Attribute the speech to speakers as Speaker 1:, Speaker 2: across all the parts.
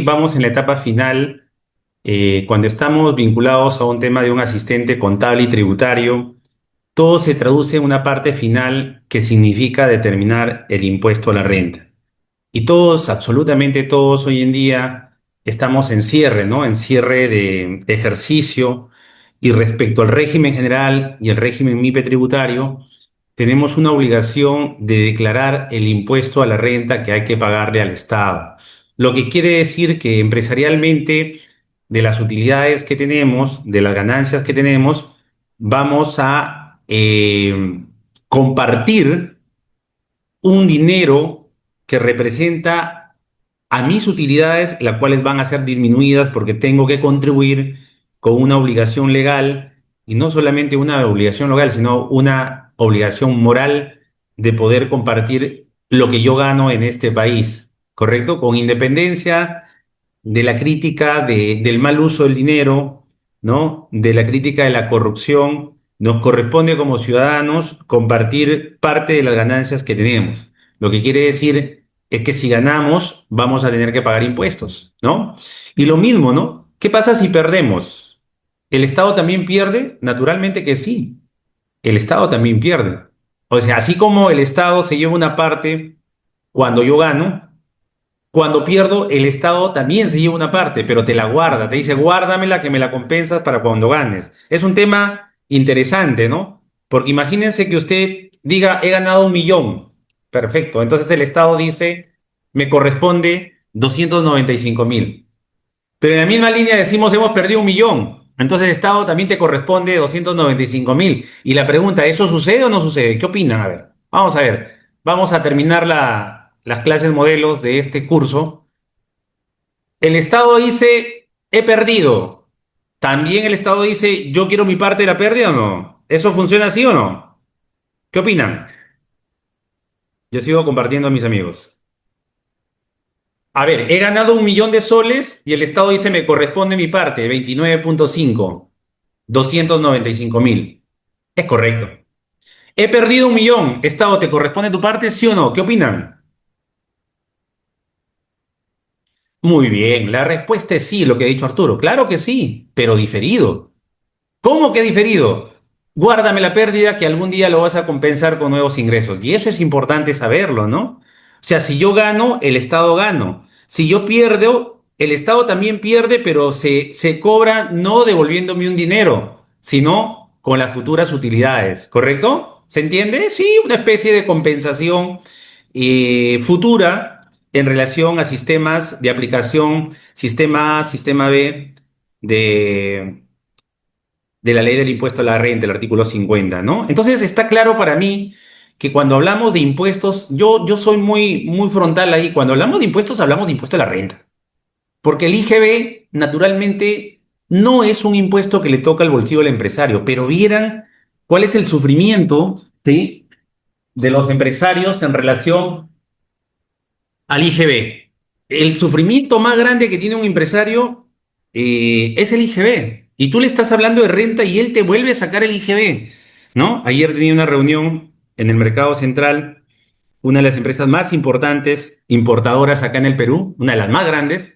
Speaker 1: vamos en la etapa final. Cuando estamos vinculados a un tema de un asistente contable y tributario, todo se traduce en una parte final que significa determinar el impuesto a la renta. Y todos, absolutamente todos hoy en día, estamos en cierre, ¿no? En cierre de ejercicio. Y respecto al régimen general y el régimen MIPE tributario, tenemos una obligación de declarar el impuesto a la renta que hay que pagarle al Estado. Lo que quiere decir que empresarialmente, de las utilidades que tenemos, de las ganancias que tenemos, vamos a compartir un dinero que representa a mis utilidades, las cuales van a ser disminuidas porque tengo que contribuir con una obligación legal, y no solamente una obligación legal, sino una obligación moral de poder compartir lo que yo gano en este país, ¿correcto? Con independencia de la crítica del mal uso del dinero, ¿no? De la crítica de la corrupción, nos corresponde como ciudadanos compartir parte de las ganancias que tenemos. Lo que quiere decir es que si ganamos, vamos a tener que pagar impuestos, ¿no? Y lo mismo, ¿no? ¿Qué pasa si perdemos? ¿El Estado también pierde? Naturalmente que sí, el Estado también pierde. O sea, así como el Estado se lleva una parte cuando yo gano, cuando pierdo, el Estado también se lleva una parte, pero te la guarda, te dice, guárdamela que me la compensas para cuando ganes. Es un tema interesante, ¿no? Porque imagínense que usted diga, he ganado 1 millón. Perfecto. Entonces el Estado dice, me corresponde 295.000. Pero en la misma línea decimos, hemos perdido 1 millón. Entonces el Estado también te corresponde 295.000. Y la pregunta, ¿eso sucede o no sucede? ¿Qué opinan? A ver, vamos a ver. Vamos a terminar las clases modelos de este curso. El Estado dice, he perdido. También el Estado dice, yo quiero mi parte de la pérdida o no. ¿Eso funciona así o no? ¿Qué opinan? Yo sigo compartiendo a mis amigos. A ver, he ganado 1 millón de soles y el Estado dice, me corresponde mi parte, 29,5, 295.000. Es correcto. He perdido 1 millón. Estado, ¿te corresponde tu parte, sí o no? ¿Qué opinan? Muy bien, la respuesta es sí, lo que ha dicho Arturo. Claro que sí, pero diferido. ¿Cómo que diferido? Guárdame la pérdida que algún día lo vas a compensar con nuevos ingresos. Y eso es importante saberlo, ¿no? O sea, si yo gano, el Estado gano. Si yo pierdo, el Estado también pierde, pero se cobra no devolviéndome un dinero, sino con las futuras utilidades, ¿correcto? ¿Se entiende? Sí, una especie de compensación futura en relación a sistemas de aplicación, sistema A, sistema B de la ley del impuesto a la renta, el artículo 50, ¿no? Entonces está claro para mí que cuando hablamos de impuestos, yo soy muy frontal ahí. Cuando hablamos de impuestos, hablamos de impuesto a la renta. Porque el IGB, naturalmente, no es un impuesto que le toca al bolsillo del empresario, pero vieran cuál es el sufrimiento, ¿sí?, de los empresarios en relación al IGB. El sufrimiento más grande que tiene un empresario es el IGB. Y tú le estás hablando de renta y él te vuelve a sacar el IGB, ¿no? Ayer tenía una reunión en el Mercado Central, una de las empresas más importantes importadoras acá en el Perú, una de las más grandes,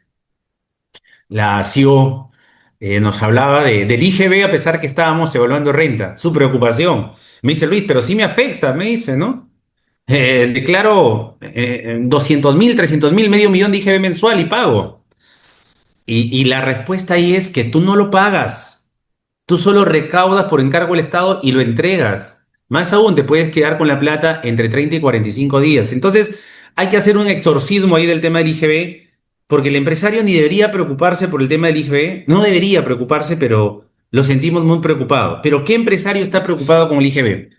Speaker 1: la CEO nos hablaba del IGB a pesar que estábamos evaluando renta, su preocupación. Me dice, Luis, pero sí me afecta, me dice, ¿no? Declaro 200.000, 300.000, medio millón de IGB mensual y pago. Y la respuesta ahí es que tú no lo pagas. Tú solo recaudas por encargo del Estado y lo entregas. Más aún, te puedes quedar con la plata entre 30 y 45 días. Entonces, hay que hacer un exorcismo ahí del tema del IGB, porque el empresario ni debería preocuparse por el tema del IGB. No debería preocuparse, pero lo sentimos muy preocupado. ¿Pero qué empresario está preocupado con el IGB?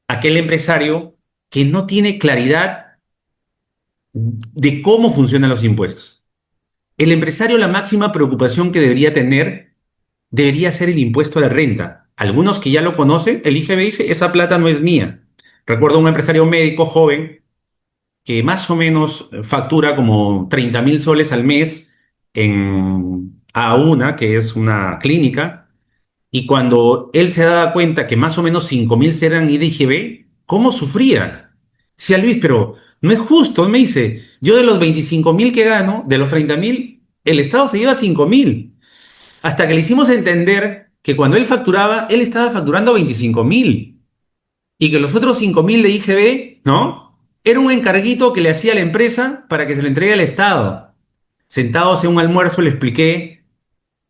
Speaker 1: Aquel empresario que no tiene claridad de cómo funcionan los impuestos. El empresario, la máxima preocupación que debería tener debería ser el impuesto a la renta. Algunos que ya lo conocen, el IGB dice, esa plata no es mía. Recuerdo un empresario médico joven que más o menos factura como 30.000 soles al mes en A1, que es una clínica, y cuando él se daba cuenta que más o menos 5.000 eran IGB, ¿cómo sufría? Decía Luis, pero no es justo, me dice, yo de los 25.000 que gano, de los 30.000, El Estado se lleva 5.000. Hasta que le hicimos entender que cuando él facturaba, él estaba facturando 25.000. Y que los otros 5.000 de IGB, ¿no? Era un encarguito que le hacía a la empresa para que se lo entregue al Estado. Sentados en un almuerzo le expliqué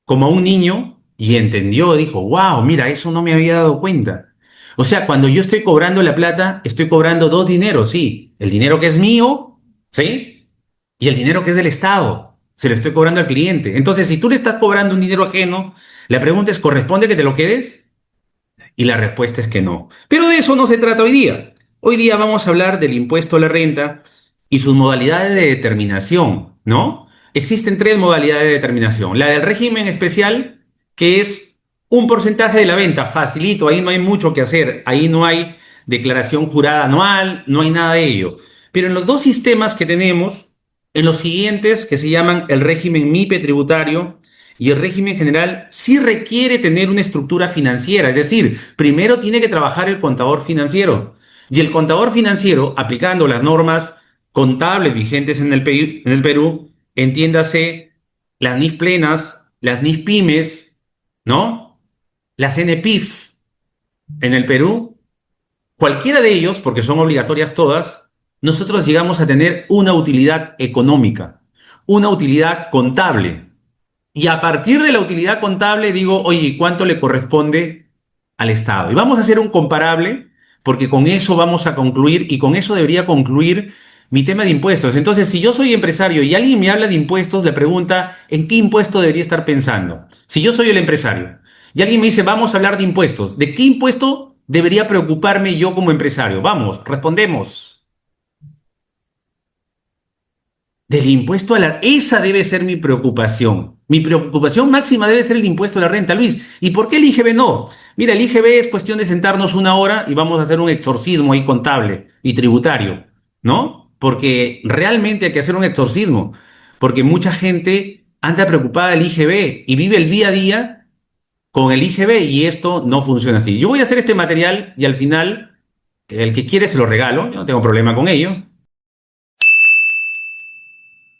Speaker 1: como a un niño y entendió, dijo, wow, mira, eso no me había dado cuenta. O sea, cuando yo estoy cobrando la plata, estoy cobrando dos dineros, sí. El dinero que es mío, ¿sí? Y el dinero que es del Estado. Se lo estoy cobrando al cliente. Entonces, si tú le estás cobrando un dinero ajeno, la pregunta es, ¿corresponde que te lo quedes? Y la respuesta es que no. Pero de eso no se trata hoy día. Hoy día vamos a hablar del impuesto a la renta y sus modalidades de determinación, ¿no? Existen tres modalidades de determinación. La del régimen especial, que es un porcentaje de la venta, facilito, ahí no hay mucho que hacer, ahí no hay declaración jurada anual, no hay nada de ello. Pero en los dos sistemas que tenemos, en los siguientes, que se llaman el régimen MIPE tributario y el régimen general, sí requiere tener una estructura financiera, es decir, primero tiene que trabajar el contador financiero. Y el contador financiero, aplicando las normas contables vigentes en el Perú, entiéndase las NIF plenas, las NIF pymes, ¿no? Las NPIF en el Perú, cualquiera de ellos, porque son obligatorias todas, nosotros llegamos a tener una utilidad económica, una utilidad contable. Y a partir de la utilidad contable digo, oye, ¿cuánto le corresponde al Estado? Y vamos a hacer un comparable, porque con eso vamos a concluir y con eso debería concluir mi tema de impuestos. Entonces, si yo soy empresario y alguien me habla de impuestos, le pregunta, ¿en qué impuesto debería estar pensando? Si yo soy el empresario y alguien me dice, vamos a hablar de impuestos, ¿de qué impuesto debería preocuparme yo como empresario? Vamos, respondemos. Del impuesto a la... Esa debe ser mi preocupación. Mi preocupación máxima debe ser el impuesto a la renta, Luis. ¿Y por qué el IGB no? Mira, el IGB es cuestión de sentarnos una hora y vamos a hacer un exorcismo ahí contable y tributario, ¿no? Porque realmente hay que hacer un exorcismo. Porque mucha gente anda preocupada del IGB y vive el día a día con el IGB y esto no funciona así. Yo voy a hacer este material y al final, el que quiere se lo regalo. Yo no tengo problema con ello.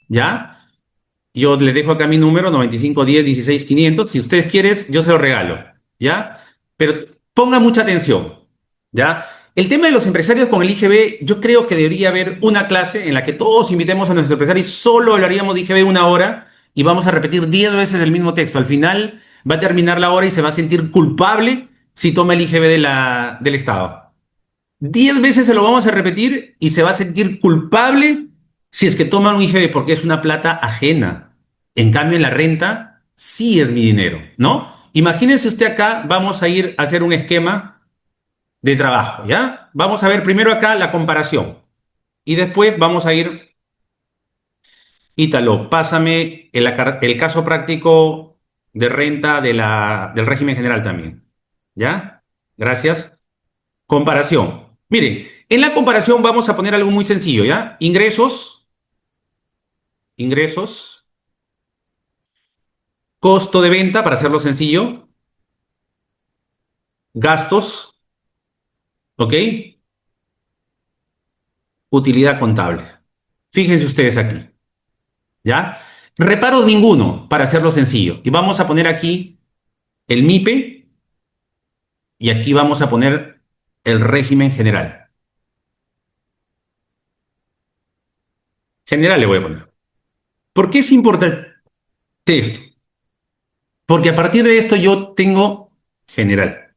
Speaker 1: ¿Ya? Yo les dejo acá mi número, 9510 16 500. Si ustedes quieren, yo se lo regalo, ¿ya? Pero ponga mucha atención, ¿ya? El tema de los empresarios con el IGB, yo creo que debería haber una clase en la que todos invitemos a nuestros empresarios y solo hablaríamos de IGB una hora y vamos a repetir 10 veces el mismo texto. Al final va a terminar la hora y se va a sentir culpable si toma el IGB del Estado. 10 veces se lo vamos a repetir y se va a sentir culpable si es que toma un IGB porque es una plata ajena. En cambio, en la renta sí es mi dinero, ¿no? Imagínense usted acá, vamos a ir a hacer un esquema de trabajo, ¿ya? Vamos a ver primero acá la comparación y después vamos a ir, Ítalo, pásame el caso práctico de renta del régimen general también, ¿ya? Gracias. Comparación. Miren, en la comparación vamos a poner algo muy sencillo, ¿ya? Ingresos, costo de venta, para hacerlo sencillo, gastos, ¿ok? Utilidad contable. Fíjense ustedes aquí, ¿ya? Reparos ninguno, para hacerlo sencillo. Y vamos a poner aquí el MIPE y aquí vamos a poner el régimen general. General le voy a poner. ¿Por qué es importante esto? Porque a partir de esto yo tengo general.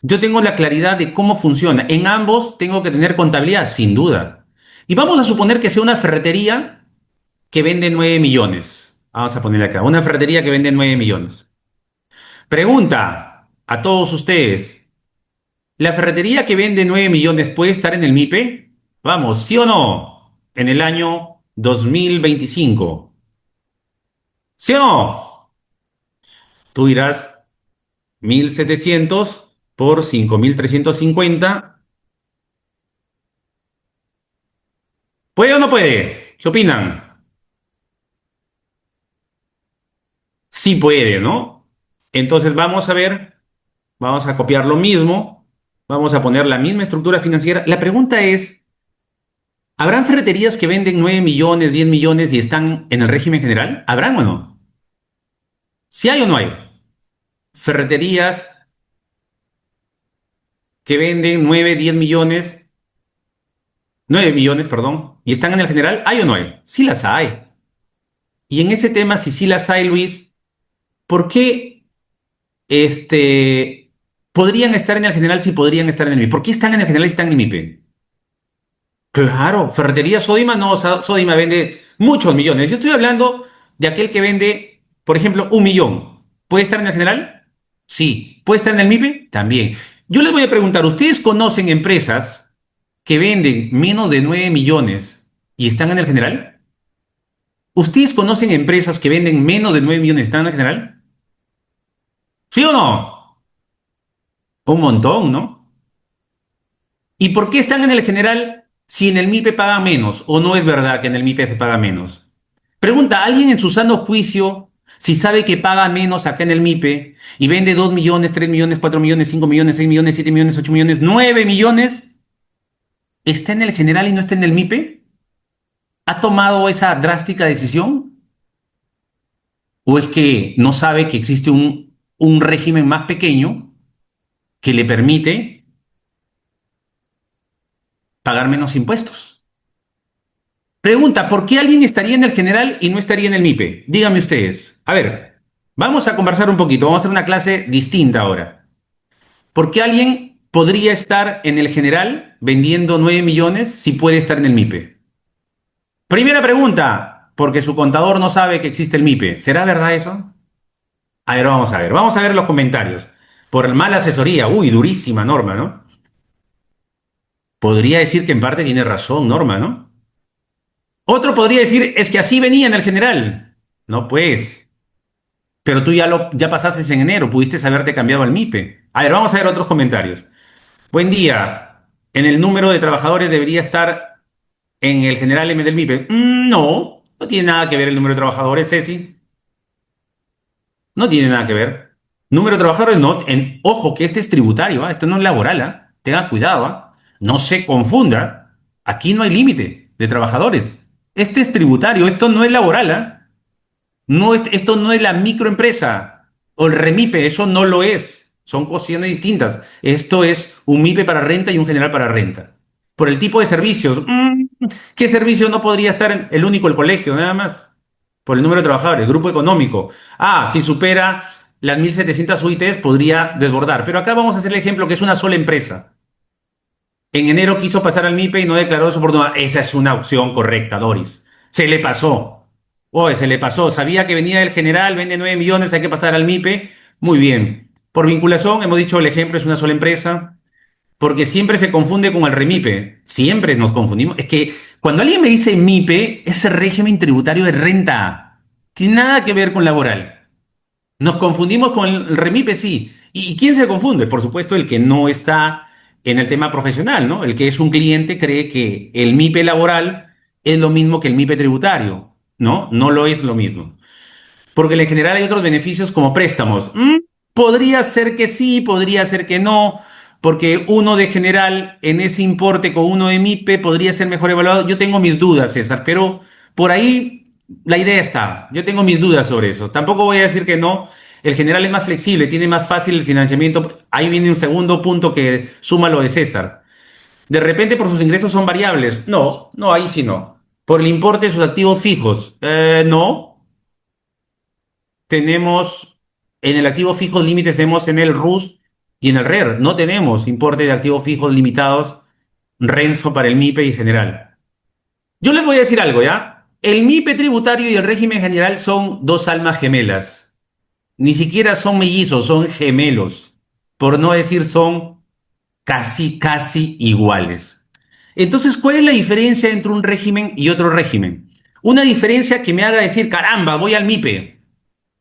Speaker 1: Yo tengo la claridad de cómo funciona. En ambos tengo que tener contabilidad, sin duda. Y vamos a suponer que sea una ferretería que vende 9 millones. Vamos a poner acá, una ferretería que vende 9 millones. Pregunta a todos ustedes, ¿la ferretería que vende 9 millones puede estar en el MIPE? Vamos, ¿sí o no? En el año 2025. ¿Sí o no? Tú dirás 1.700 por 5.350. ¿Puede o no puede? ¿Qué opinan? Sí puede, ¿no? Entonces vamos a ver, vamos a copiar lo mismo, vamos a poner la misma estructura financiera. La pregunta es, ¿Habrán ferreterías que venden 9 millones, 10 millones y están en el régimen general? ¿Habrán o no? ¿Si hay o no hay? Ferreterías que venden 9, 10 millones, 9 millones, perdón, y están en el general, ¿hay o no hay? Sí las hay. Y en ese tema, si sí las hay, Luis, ¿por qué este, podrían estar en el general si podrían estar en el MIPE? ¿Por qué están en el general y están en el MIPE? Claro, Ferretería Sodima no, Sodima vende muchos millones. Yo estoy hablando de aquel que vende, por ejemplo, 1 millón. ¿Puede estar en el general? Sí. ¿Puede estar en el MIPE? También. Yo les voy a preguntar, ¿ustedes conocen empresas que venden menos de 9 millones y están en el general? ¿Ustedes conocen empresas que venden menos de 9 millones y están en el general? ¿Sí o no? Un montón, ¿no? ¿Y por qué están en el general si en el MIPE pagan menos? ¿O no es verdad que en el MIPE se paga menos? Pregunta, ¿alguien en su sano juicio, si sabe que paga menos acá en el MIPE y vende 2 millones, 3 millones, 4 millones, 5 millones, 6 millones, 7 millones, 8 millones, 9 millones, está en el general y no está en el MIPE? ¿Ha tomado esa drástica decisión? ¿O es que no sabe que existe un régimen más pequeño que le permite pagar menos impuestos? Pregunta, ¿por qué alguien estaría en el general y no estaría en el MIPE? Díganme ustedes. A ver, vamos a conversar un poquito, vamos a hacer una clase distinta ahora. ¿Por qué alguien podría estar en el general vendiendo 9 millones si puede estar en el MIPE? Primera pregunta, porque su contador no sabe que existe el MIPE. ¿Será verdad eso? A ver, vamos a ver. Vamos a ver los comentarios. Por mala asesoría. Uy, durísima Norma, ¿no? Podría decir que en parte tiene razón Norma, ¿no? Otro podría decir, es que así venía en el general. No, pues. Pero tú ya pasaste en enero, pudiste haberte cambiado al MIPE. A ver, vamos a ver otros comentarios. Buen día. En el número de trabajadores debería estar en el general M del MIPE. No, no tiene nada que ver el número de trabajadores, Ceci. No tiene nada que ver. Número de trabajadores, no. Ojo, que este es tributario, ¿ah? Esto no es laboral, ¿ah? Tenga cuidado, ¿ah? No se confunda. Aquí no hay límite de trabajadores. Este es tributario, esto no es laboral, ¿ah? No, esto no es la microempresa o el REMIPE, eso no lo es. Son cuestiones distintas. Esto es un MIPE para renta y un general para renta. Por el tipo de servicios. ¿Qué servicio no podría estar el único, el colegio, nada más? Por el número de trabajadores, grupo económico. Ah, si supera las 1.700 UITs podría desbordar. Pero acá vamos a hacer el ejemplo que es una sola empresa. En enero quiso pasar al MIPE y no declaró su oportunidad. Esa es una opción correcta, Doris. Se le pasó. Oye, se le pasó. Sabía que venía el general, vende 9 millones, hay que pasar al MIPE. Muy bien. Por vinculación, hemos dicho el ejemplo es una sola empresa, porque siempre se confunde con el REMIPE. Siempre nos confundimos. Es que cuando alguien me dice MIPE, es el régimen tributario de renta. Tiene nada que ver con laboral. Nos confundimos con el REMIPE, sí. ¿Y quién se confunde? Por supuesto, el que no está en el tema profesional, ¿no? El que es un cliente cree que el MIPE laboral es lo mismo que el MIPE tributario, ¿no? No lo es lo mismo. Porque en general hay otros beneficios como préstamos. Podría ser que sí, podría ser que no, porque uno de general en ese importe con uno de MIPE podría ser mejor evaluado. Yo tengo mis dudas, César, pero por ahí la idea está. Yo tengo mis dudas sobre eso. Tampoco voy a decir que no. El general es más flexible, tiene más fácil el financiamiento. Ahí viene un segundo punto que suma lo de César. De repente por sus ingresos son variables. No, no, ahí sí no. Por el importe de sus activos fijos. No, tenemos en el activo fijo límites, tenemos en el RUS y en el RER. No tenemos importe de activos fijos limitados, Renzo para el MIPE y general. Yo les voy a decir algo, ¿ya? El MIPE tributario y el régimen general son dos almas gemelas. Ni siquiera son mellizos, son gemelos. Por no decir son casi, casi iguales. Entonces, ¿cuál es la diferencia entre un régimen y otro régimen? Una diferencia que me haga decir, caramba, voy al MIPE.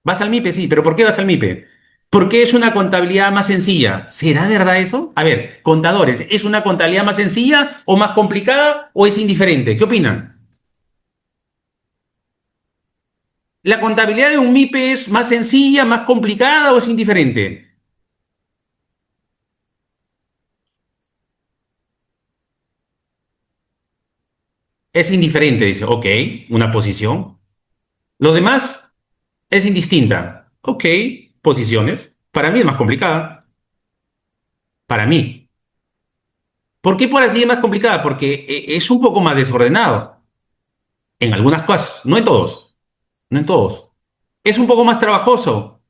Speaker 1: Vas al MIPE, sí, pero ¿por qué vas al MIPE? Porque es una contabilidad más sencilla. ¿Será verdad eso? A ver, contadores, ¿es una contabilidad más sencilla o más complicada o es indiferente? ¿Qué opinan? ¿La contabilidad de un MIPE es más sencilla, más complicada o es indiferente? es indiferente, dice, ok, una posición. Los demás es indistinta, ok, posiciones. Para mí es más complicada, para mí. ¿Por qué para ti es más complicada? Porque es un poco más desordenado en algunas cosas, no en todos, no en todos. Es un poco más trabajoso.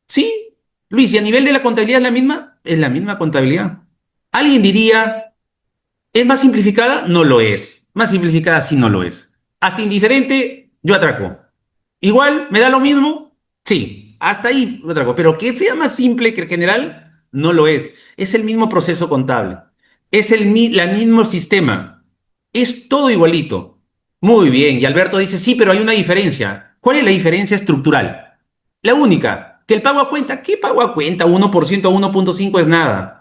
Speaker 1: Sí, Luis, y a nivel de la contabilidad es la misma contabilidad. Alguien diría, ¿es más simplificada? No lo es. Más simplificada sí no lo es. Hasta indiferente, yo atraco. Igual, ¿me da lo mismo? Sí, hasta ahí yo atraco. Pero que sea más simple que el general, no lo es. Es el mismo proceso contable. Es el mismo sistema. Es todo igualito. Muy bien. Y Alberto dice, sí, pero hay una diferencia. ¿Cuál es la diferencia estructural? La única, que el pago a cuenta. ¿Qué pago a cuenta? 1% a 1,5 es nada.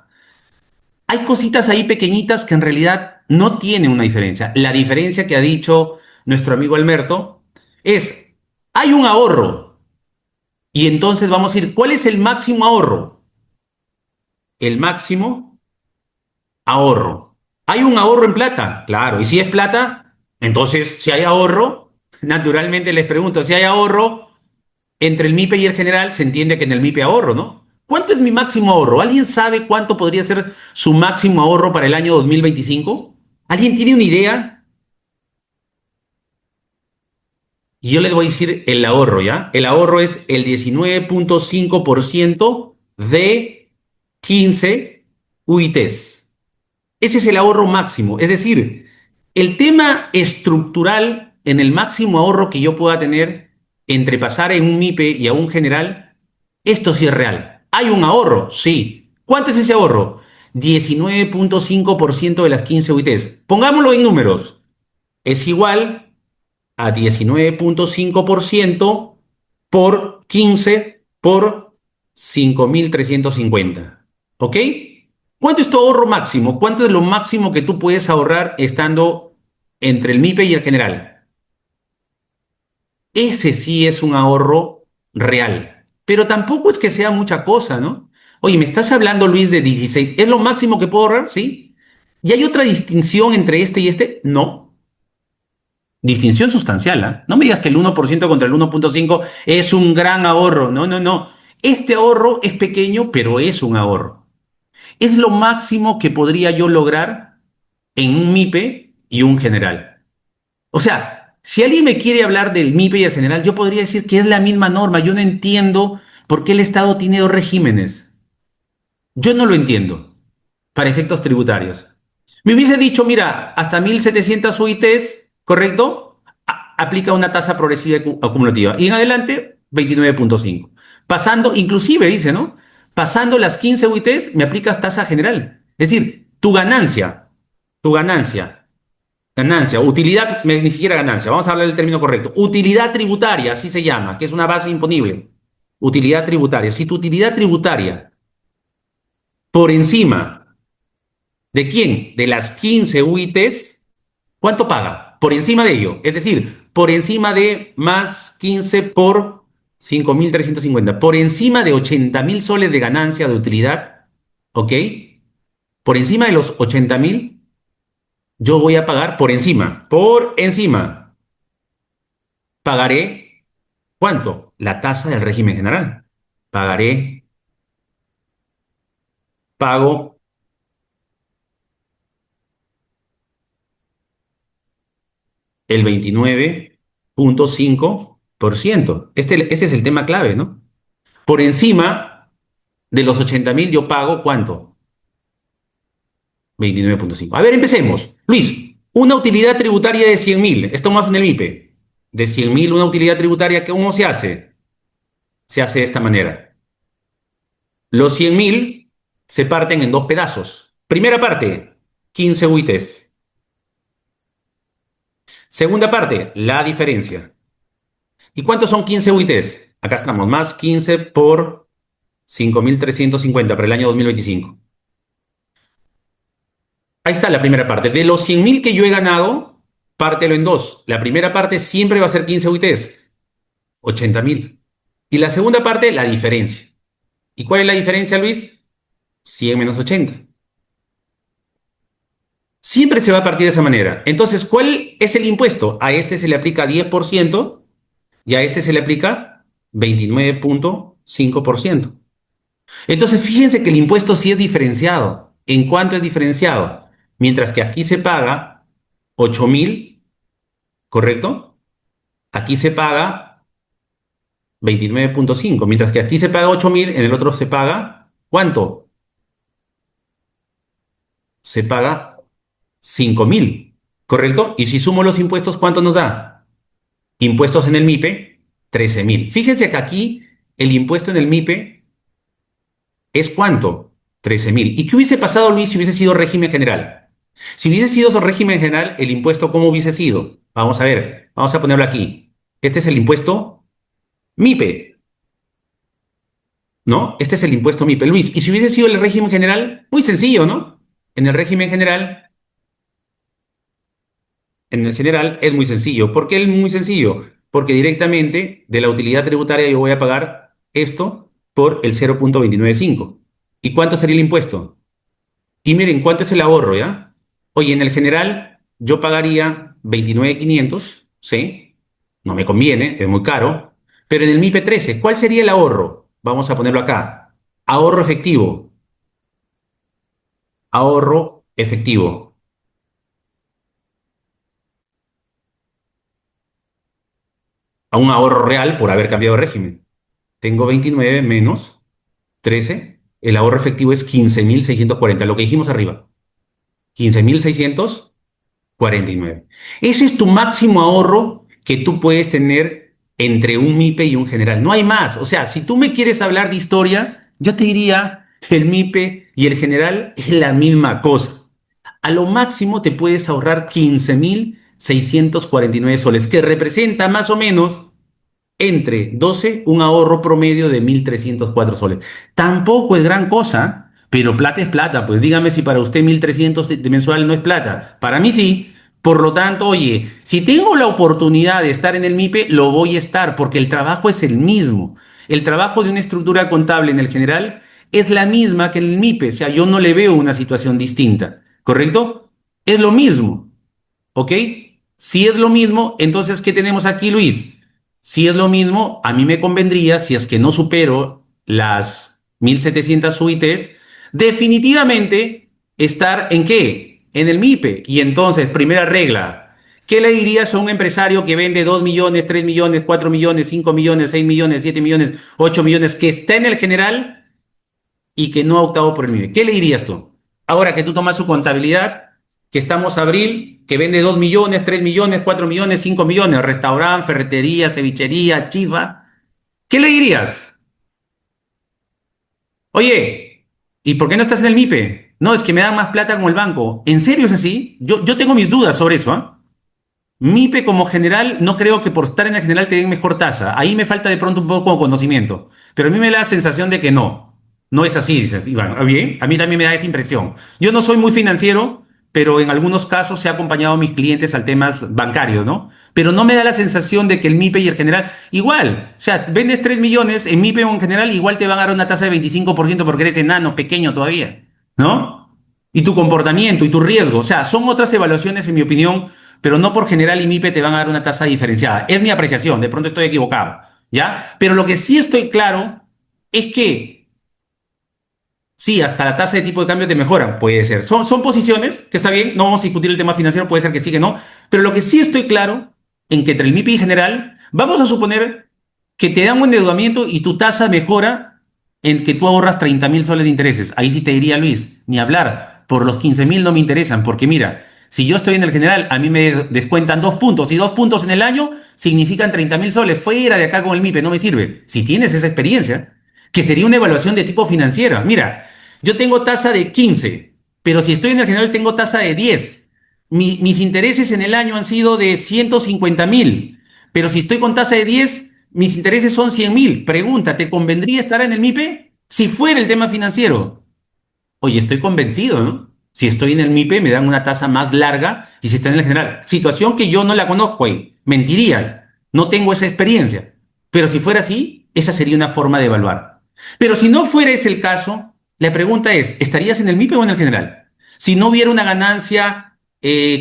Speaker 1: Hay cositas ahí pequeñitas que en realidad no tienen una diferencia. La diferencia que ha dicho nuestro amigo Alberto es, hay un ahorro y entonces vamos a ir, ¿cuál es el máximo ahorro? El máximo ahorro. ¿Hay un ahorro en plata? Claro, y si es plata, entonces si hay ahorro, naturalmente les pregunto, si hay ahorro entre el MIPE y el general, se entiende que en el MIPE ahorro, ¿no? ¿Cuánto es mi máximo ahorro? ¿Alguien sabe cuánto podría ser su máximo ahorro para el año 2025? ¿Alguien tiene una idea? Y yo les voy a decir el ahorro, ¿ya? El ahorro es el 19,5% de 15 UITs. Ese es el ahorro máximo. Es decir, el tema estructural en el máximo ahorro que yo pueda tener entre pasar en un MIPE y a un general, esto sí es real. ¿Hay un ahorro? Sí. ¿Cuánto es ese ahorro? 19,5% de las 15 UITs. Pongámoslo en números. Es igual a 19,5% por 15 por 5.350. ¿Ok? ¿Cuánto es tu ahorro máximo? ¿Cuánto es lo máximo que tú puedes ahorrar estando entre el MIPE y el general? Ese sí es un ahorro real. Pero tampoco es que sea mucha cosa, ¿no? Oye, me estás hablando, Luis, de 16. ¿Es lo máximo que puedo ahorrar? Sí. ¿Y hay otra distinción entre este y este? No. Distinción sustancial, ¿ah? No me digas que el 1% contra el 1,5 es un gran ahorro. No, no, no. Este ahorro es pequeño, pero es un ahorro. Es lo máximo que podría yo lograr en un MIPE y un general. O sea, si alguien me quiere hablar del MIPE y el general, yo podría decir que es la misma norma. Yo no entiendo por qué el Estado tiene dos regímenes. Yo no lo entiendo para efectos tributarios. Me hubiese dicho, mira, hasta 1.700 UITs, ¿correcto? Aplica una tasa progresiva acumulativa. Y en adelante, 29,5. Pasando, inclusive dice, ¿no? Pasando las 15 UITs, me aplicas tasa general. Es decir, tu ganancia, utilidad, ni siquiera ganancia, vamos a hablar del término correcto. Utilidad tributaria, así se llama, que es una base imponible. Utilidad tributaria. Si tu utilidad tributaria por encima ¿de quién? De las 15 UITs, ¿cuánto paga? Por encima de ello. Es decir, por encima de más 15 por 5.350. Por encima de 80.000 soles de ganancia de utilidad, ¿ok? Por encima de los 80.000, yo voy a pagar por encima, pagaré, ¿cuánto? La tasa del régimen general. Pagaré, pago el 29,5%. Ese es el tema clave, ¿no? Por encima de los 80.000 yo pago ¿cuánto? 29,5. A ver, empecemos. Luis, una utilidad tributaria de 100.000. Estamos en el MIPE. De 100.000 una utilidad tributaria, ¿cómo se hace? Se hace de esta manera. Los 100.000 se parten en dos pedazos. Primera parte, 15 UITs. Segunda parte, la diferencia. ¿Y cuántos son 15 UITs? Acá estamos, más 15 por 5.350 para el año 2025. Ahí está la primera parte. De los 100.000 que yo he ganado, pártelo en dos. La primera parte siempre va a ser 15 UITs, 80.000. Y la segunda parte, la diferencia. ¿Y cuál es la diferencia, Luis? 100 menos 80. Siempre se va a partir de esa manera. Entonces, ¿cuál es el impuesto? A este se le aplica 10% y a este se le aplica 29,5%. Entonces, fíjense que el impuesto sí es diferenciado. ¿En cuánto es diferenciado? Mientras que aquí se paga 8.000, ¿correcto? Aquí se paga 29,5. Mientras que aquí se paga 8.000, en el otro se paga, ¿cuánto? Se paga 5.000, ¿correcto? Y si sumo los impuestos, ¿cuánto nos da? Impuestos en el MIPE, 13.000. Fíjense que aquí el impuesto en el MIPE es ¿cuánto? 13.000. ¿Y qué hubiese pasado, Luis, si hubiese sido régimen general? Si hubiese sido régimen general, el impuesto, ¿cómo hubiese sido? Vamos a ver, vamos a ponerlo aquí. Este es el impuesto MIPE, ¿no? Este es el impuesto MIPE, Luis. Y si hubiese sido el régimen general, muy sencillo, ¿no? En el régimen general, en el general es muy sencillo. ¿Por qué es muy sencillo? Porque directamente de la utilidad tributaria yo voy a pagar esto por el 0,295. ¿Y cuánto sería el impuesto? Y miren, ¿cuánto es el ahorro, ya? Oye, en el general yo pagaría 29,500, ¿sí? No me conviene, es muy caro. Pero en el MIPE 13, ¿cuál sería el ahorro? Vamos a ponerlo acá. Ahorro efectivo. Ahorro efectivo. A un ahorro real por haber cambiado de régimen. Tengo 29 menos 13. El ahorro efectivo es 15.640, lo que dijimos arriba. 15.649. Ese es tu máximo ahorro que tú puedes tener entre un MIPE y un general. No hay más. O sea, si tú me quieres hablar de historia, yo te diría que el MIPE y el general es la misma cosa. A lo máximo te puedes ahorrar 15.649 soles, que representa más o menos entre 12 un ahorro promedio de 1.304 soles. Tampoco es gran cosa, pero plata es plata. Pues dígame si para usted 1.300 de mensual no es plata. Para mí sí. Por lo tanto, oye, si tengo la oportunidad de estar en el MIPE, lo voy a estar, porque el trabajo es el mismo. El trabajo de una estructura contable en el general es la misma que en el MIPE. O sea, yo no le veo una situación distinta. ¿Correcto? Es lo mismo. ¿Ok? Si es lo mismo, entonces, ¿qué tenemos aquí, Luis? Si es lo mismo, a mí me convendría, si es que no supero las 1.700 UITs, definitivamente estar ¿en qué? En el MIPE. Y entonces, primera regla, ¿qué le dirías a un empresario que vende 2 millones, 3 millones, 4 millones, 5 millones, 6 millones, 7 millones, 8 millones, que está en el general y que no ha optado por el MIPE? ¿Qué le dirías tú? Ahora que tú tomas su contabilidad, que estamos abril, que vende 2 millones, 3 millones, 4 millones, 5 millones, restaurante, ferretería, cevichería, chiva, ¿qué le dirías? Oye, ¿y por qué no estás en el MIPE? No, es que me dan más plata como el banco. ¿En serio es así? Yo tengo mis dudas sobre eso, ¿ah? MIPE como general, no creo que por estar en el general te den mejor tasa. Ahí me falta de pronto un poco de conocimiento. Pero a mí me da la sensación de que no. No es así, dice Iván. ¿Ah, bien? A mí también me da esa impresión. Yo no soy muy financiero, pero en algunos casos he acompañado a mis clientes al temas bancarios, ¿no? Pero no me da la sensación de que el MIPE y el general, igual, o sea, vendes 3 millones en MIPE o en general, igual te van a dar una tasa de 25% porque eres enano, pequeño todavía, ¿no? Y tu comportamiento y tu riesgo, o sea, son otras evaluaciones, en mi opinión, pero no por general y MIPE te van a dar una tasa diferenciada. Es mi apreciación, de pronto estoy equivocado, ¿ya? Pero lo que sí estoy claro es que sí, hasta la tasa de tipo de cambio te mejoran, puede ser. Son posiciones, que está bien, no vamos a discutir el tema financiero, puede ser que sí, que no, pero lo que sí estoy claro en que entre el MIPE y general, vamos a suponer que te dan un endeudamiento y tu tasa mejora en que tú ahorras 30.000 soles de intereses. Ahí sí te diría, Luis, ni hablar, por los 15.000 no me interesan, porque mira, si yo estoy en el general, a mí me descuentan 2 puntos y 2 puntos en el año significan 30.000 soles. Fuera de acá con el MIPE, no me sirve. Si tienes esa experiencia, que sería una evaluación de tipo financiera. Mira, yo tengo tasa de 15, pero si estoy en el general tengo tasa de 10. Mis intereses en el año han sido de 150.000, pero si estoy con tasa de 10, mis intereses son 100.000. Pregunta, ¿te convendría estar en el MIPE? Si fuera el tema financiero. Oye, estoy convencido, ¿no? Si estoy en el MIPE me dan una tasa más larga y si está en el general. Situación que yo no la conozco ahí. Mentiría. No tengo esa experiencia. Pero si fuera así, esa sería una forma de evaluar. Pero si no fuera ese el caso, la pregunta es, ¿estarías en el MIPE o en el general? Si no hubiera una ganancia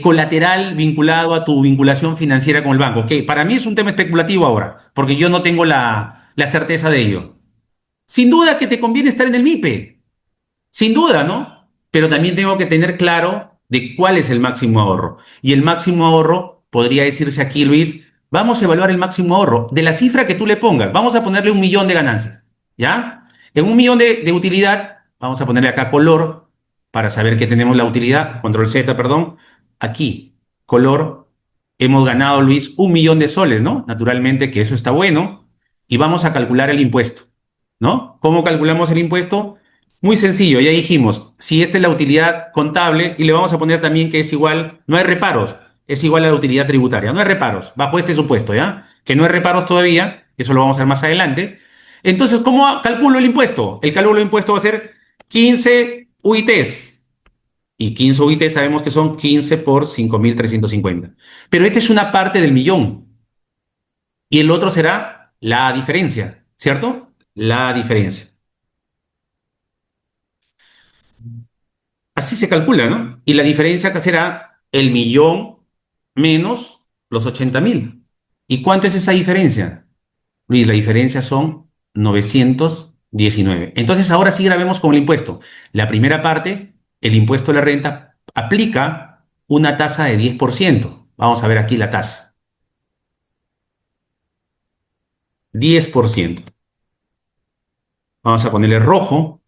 Speaker 1: colateral vinculado a tu vinculación financiera con el banco, que para mí es un tema especulativo ahora, porque yo no tengo la certeza de ello. Sin duda que te conviene estar en el MIPE, sin duda, ¿no? Pero también tengo que tener claro de cuál es el máximo ahorro. Y el máximo ahorro, podría decirse aquí, Luis, vamos a evaluar el máximo ahorro de la cifra que tú le pongas. Vamos a ponerle 1 millón de ganancias, ¿ya? En 1 millón de utilidad, vamos a ponerle acá color para saber que tenemos la utilidad, control Z, perdón. Aquí, color, hemos ganado, Luis, 1 millón de soles, ¿no? Naturalmente que eso está bueno. Y vamos a calcular el impuesto, ¿no? ¿Cómo calculamos el impuesto? Muy sencillo, ya dijimos, si esta es la utilidad contable y le vamos a poner también que es igual, no hay reparos, es igual a la utilidad tributaria, no hay reparos, bajo este supuesto, ¿ya? Que no hay reparos todavía, eso lo vamos a hacer más adelante. Entonces, ¿cómo calculo el impuesto? El cálculo del impuesto va a ser 15 UITs. Y 15 UITs sabemos que son 15 por 5.350. Pero esta es una parte del millón. Y el otro será la diferencia, ¿cierto? La diferencia. Así se calcula, ¿no? Y la diferencia acá será el millón menos los 80.000. ¿Y cuánto es esa diferencia? Luis, la diferencia son 919. Entonces, ahora sí grabemos con el impuesto. La primera parte, el impuesto a la renta, aplica una tasa de 10%. Vamos a ver aquí la tasa. 10%. Vamos a ponerle rojo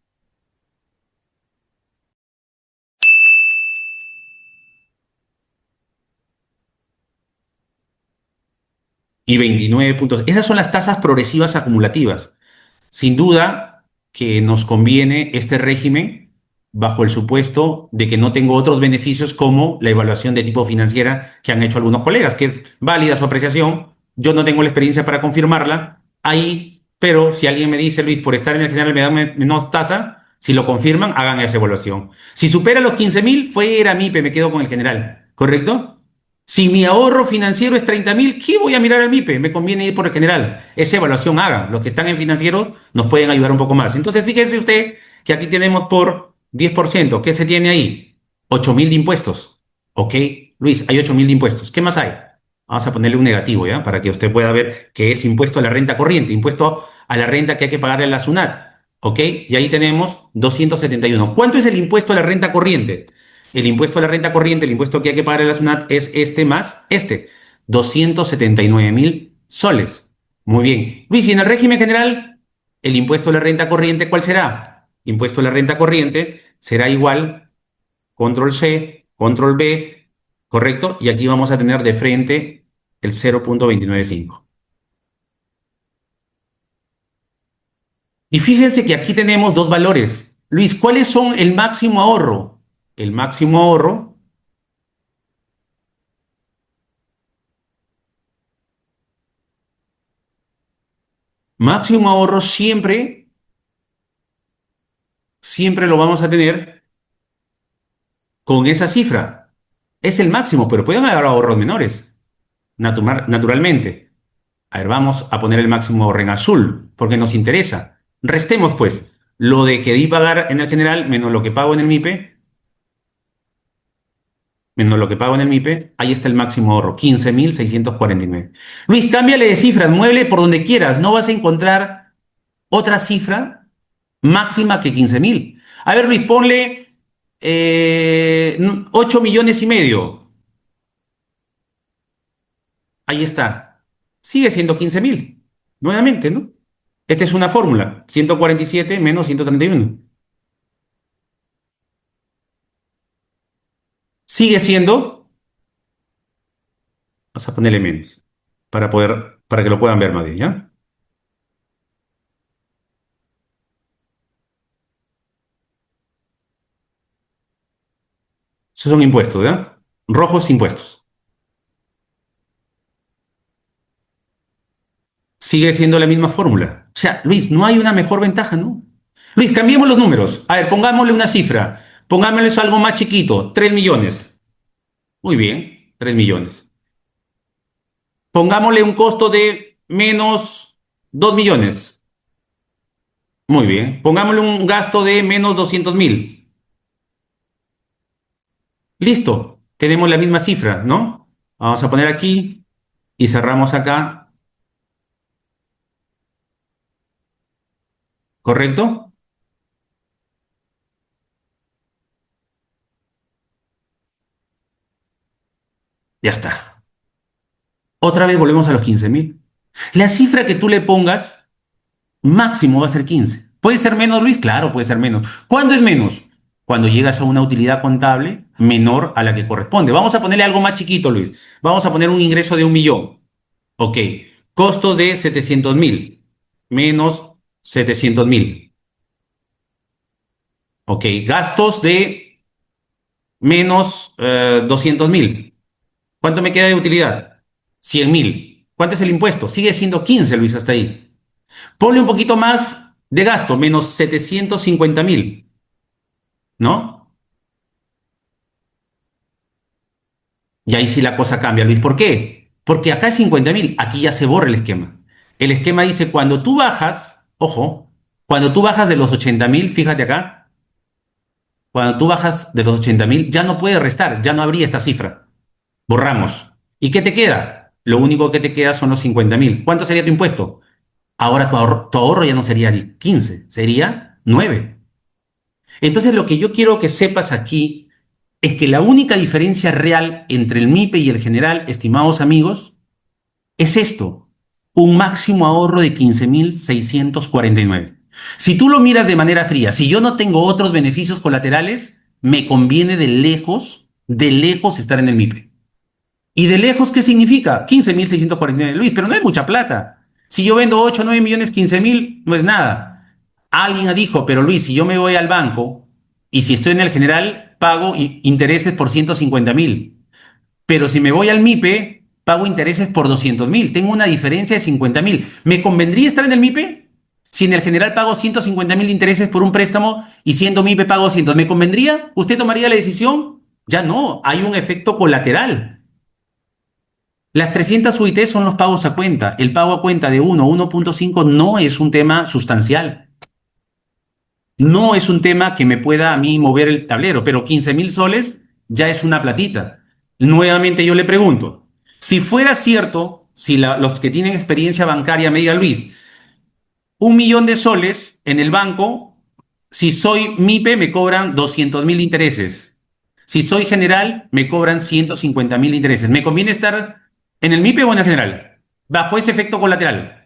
Speaker 1: y 29 puntos. Esas son las tasas progresivas acumulativas. Sin duda que nos conviene este régimen bajo el supuesto de que no tengo otros beneficios como la evaluación de tipo financiera que han hecho algunos colegas, que es válida su apreciación. Yo no tengo la experiencia para confirmarla ahí, pero si alguien me dice, Luis, por estar en el general me da menos tasa, si lo confirman, hagan esa evaluación. Si supera los 15.000, fuera MIPE, me quedo con el general, ¿correcto? Si mi ahorro financiero es 30.000, ¿qué voy a mirar al MIPE? Me conviene ir por el general. Esa evaluación hagan. Los que están en financiero nos pueden ayudar un poco más. Entonces, fíjese usted que aquí tenemos por 10%. ¿Qué se tiene ahí? 8.000 de impuestos. ¿Ok? Luis, hay 8.000 de impuestos. ¿Qué más hay? Vamos a ponerle un negativo, ¿ya? Para que usted pueda ver que es impuesto a la renta corriente, impuesto a la renta que hay que pagarle a la SUNAT. ¿Ok? Y ahí tenemos 271. ¿Cuánto es el impuesto a la renta corriente? El impuesto a la renta corriente, el impuesto que hay que pagar a la SUNAT es este más este, 279.000 soles. Muy bien. Luis, y en el régimen general, el impuesto a la renta corriente, ¿cuál será? Impuesto a la renta corriente será igual, control C, control B, ¿correcto? Y aquí vamos a tener de frente el 0,295. Y fíjense que aquí tenemos dos valores. Luis, ¿cuáles son el máximo ahorro? El máximo ahorro, máximo ahorro siempre lo vamos a tener con esa cifra. Es el máximo, pero pueden haber ahorros menores, naturalmente. A ver, vamos a poner el máximo ahorro en azul, porque nos interesa. Restemos, pues, lo de que di pagar en el general menos lo que pago en el MIPE, menos lo que pago en el MIPE, ahí está el máximo ahorro, 15.649. Luis, cámbiale de cifras, mueble por donde quieras, no vas a encontrar otra cifra máxima que 15.000. A ver, Luis, ponle 8,5 millones. Ahí está. Sigue siendo 15.000. Nuevamente, ¿no? Esta es una fórmula. 147 menos 131. Sigue siendo, vamos a ponerle menos, para que lo puedan ver más bien, ¿ya? Esos son impuestos, ¿ya? Rojos impuestos. Sigue siendo la misma fórmula. O sea, Luis, no hay una mejor ventaja, ¿no? Luis, cambiemos los números. A ver, pongámosle una cifra. Pongámosle algo más chiquito, 3 millones. Muy bien, 3 millones. Pongámosle un costo de menos 2 millones. Muy bien. Pongámosle un gasto de menos 200.000. Listo. tenemos la misma cifra, ¿no? Vamos a poner aquí y cerramos acá, ¿correcto? Ya está. Otra vez volvemos a los 15.000. La cifra que tú le pongas, máximo va a ser 15. ¿Puede ser menos, Luis? Claro, puede ser menos. ¿Cuándo es menos? Cuando llegas a una utilidad contable menor a la que corresponde. Vamos a ponerle algo más chiquito, Luis. Vamos a poner un ingreso de 1.000.000. Ok. Costo de 700.000 menos 700.000. Ok. Gastos de menos 200.000. ¿Cuánto me queda de utilidad? 100.000. ¿Cuánto es el impuesto? Sigue siendo 15, Luis, hasta ahí. Ponle un poquito más de gasto, menos 750.000, ¿no? Y ahí sí la cosa cambia, Luis. ¿Por qué? Porque acá es 50.000, aquí ya se borra el esquema. El esquema dice, cuando tú bajas, ojo, cuando tú bajas de los 80.000, fíjate acá, cuando tú bajas de los 80.000, ya no puede restar, ya no habría esta cifra. Borramos. ¿Y qué te queda? Lo único que te queda son los 50.000. ¿Cuánto sería tu impuesto? Ahora tu ahorro ya no sería 15, sería 9. Entonces lo que yo quiero que sepas aquí es que la única diferencia real entre el MIPE y el general, estimados amigos, es esto, un máximo ahorro de 15.649. Si tú lo miras de manera fría, si yo no tengo otros beneficios colaterales, me conviene de lejos estar en el MIPE. ¿Y de lejos qué significa? 15.649, Luis, pero no es mucha plata. Si yo vendo 8 o 9 millones, 15.000 no es nada. Alguien dijo, pero Luis, si yo me voy al banco y si estoy en el general, pago intereses por 150.000. Pero si me voy al MIPE, pago intereses por 200.000. Tengo una diferencia de 50.000. ¿Me convendría estar en el MIPE? Si en el general pago 150.000 de intereses por un préstamo y siendo MIPE pago 200, ¿me convendría? ¿Usted tomaría la decisión? Ya no, hay un efecto colateral. Las 300 UIT son los pagos a cuenta. El pago a cuenta de 1.5 no es un tema sustancial. No es un tema que me pueda a mí mover el tablero, pero 15.000 soles ya es una platita. Nuevamente yo le pregunto, si fuera cierto, si los que tienen experiencia bancaria me digan, Luis, 1.000.000 de soles en el banco, si soy MIPE me cobran 200.000 intereses. Si soy general me cobran 150.000 intereses. ¿Me conviene estar en el MIPE o en el general? Bajo ese efecto colateral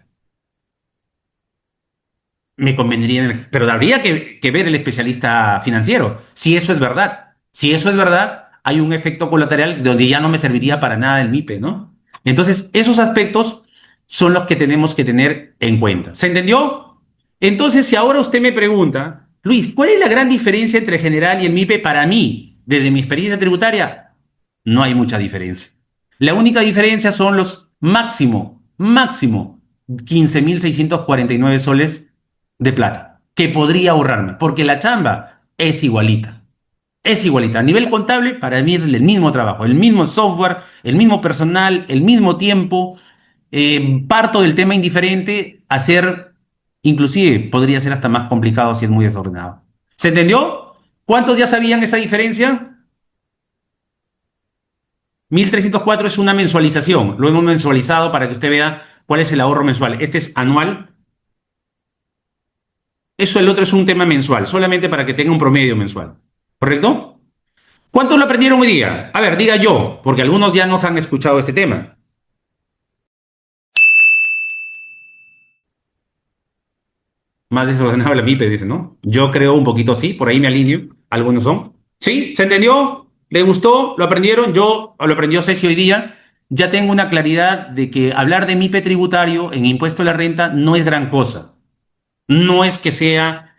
Speaker 1: me convendría, pero habría que ver el especialista financiero, si eso es verdad. Si eso es verdad, hay un efecto colateral donde ya no me serviría para nada el MIPE, ¿no? Entonces, esos aspectos son los que tenemos que tener en cuenta. ¿Se entendió? Entonces, si ahora usted me pregunta, Luis, ¿cuál es la gran diferencia entre el general y el MIPE para mí, desde mi experiencia tributaria? No hay mucha diferencia. La única diferencia son los máximo 15.649 soles de plata que podría ahorrarme, porque la chamba es igualita. Es igualita. A nivel contable, para mí es el mismo trabajo, el mismo software, el mismo personal, el mismo tiempo. Parto del tema indiferente a ser, inclusive podría ser hasta más complicado si es muy desordenado. ¿Se entendió? ¿Cuántos ya sabían esa diferencia? 1.304 es una mensualización. Lo hemos mensualizado para que usted vea cuál es el ahorro mensual. Este es anual. Eso el otro es un tema mensual, solamente para que tenga un promedio mensual. ¿Correcto? ¿Cuántos lo aprendieron hoy día? A ver, diga yo, porque algunos ya nos han escuchado este tema. Más desordenado la MIPE, dice, ¿no? Yo creo un poquito sí, por ahí me alineo. Algunos son. ¿Sí? ¿Se entendió? ¿Le gustó? ¿Lo aprendieron? Yo lo aprendió Ceci hoy día. Ya tengo una claridad de que hablar de MIPE tributario en impuesto a la renta no es gran cosa. No es que sea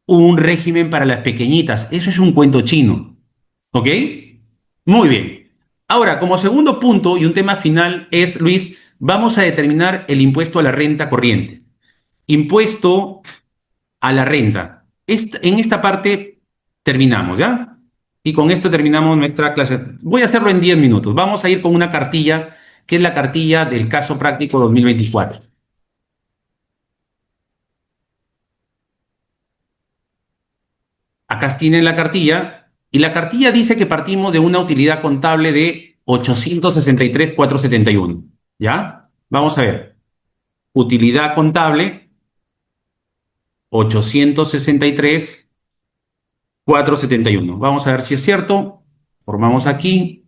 Speaker 1: un régimen para las pequeñitas. Eso es un cuento chino. ¿Ok? Muy bien. Ahora, como segundo punto y un tema final es, Luis, vamos a determinar el impuesto a la renta corriente. Impuesto a la renta. En esta parte terminamos, ¿ya? Y con esto terminamos nuestra clase. Voy a hacerlo en 10 minutos. Vamos a ir con una cartilla, que es la cartilla del caso práctico 2024. Acá tienen la cartilla. Y la cartilla dice que partimos de una utilidad contable de 863,471. ¿Ya? Vamos a ver. Utilidad contable 863,471. Vamos a ver si es cierto. Formamos aquí.